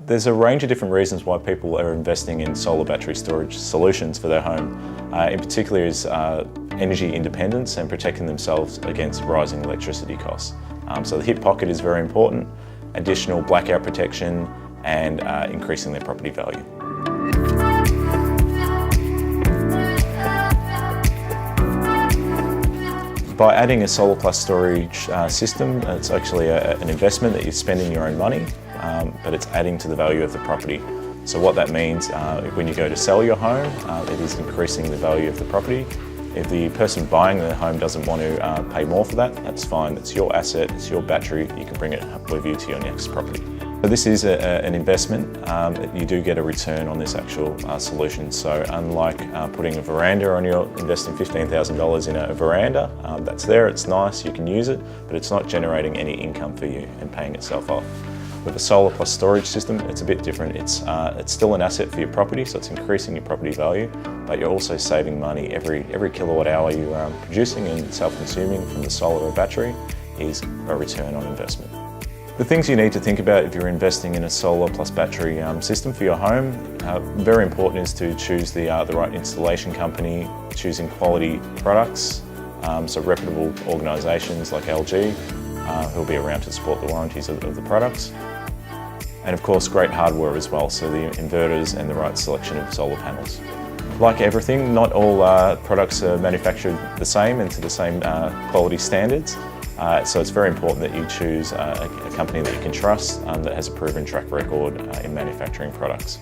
There's a range of different reasons why people are investing in solar battery storage solutions for their home. In particular is energy independence and protecting themselves against rising electricity costs. So the hip pocket is very important, additional blackout protection and increasing their property value. By adding a solar plus storage system, it's actually an investment that you're spending your own money, but it's adding to the value of the property. So what that means, when you go to sell your home, it is increasing the value of the property. If the person buying the home doesn't want to pay more for that, that's fine. It's your asset, it's your battery, you can bring it with you to your next property. So this is an investment. You do get a return on this actual solution. So unlike putting a veranda on, you're investing $15,000 in a veranda, that's there, it's nice, you can use it, but it's not generating any income for you and paying itself off. With a solar plus storage system, it's a bit different. It's still an asset for your property, so it's increasing your property value, but you're also saving money. Every kilowatt hour you are producing and self-consuming from the solar or battery is a return on investment. The things you need to think about if you're investing in a solar plus battery system for your home, very important is to choose the right installation company, choosing quality products, so reputable organisations like LG, who'll be around to support the warranties of the products. And of course, great hardware as well, so the inverters and the right selection of solar panels. Like everything, not all products are manufactured the same and to the same quality standards. So it's very important that you choose a company that you can trust that has a proven track record in manufacturing products.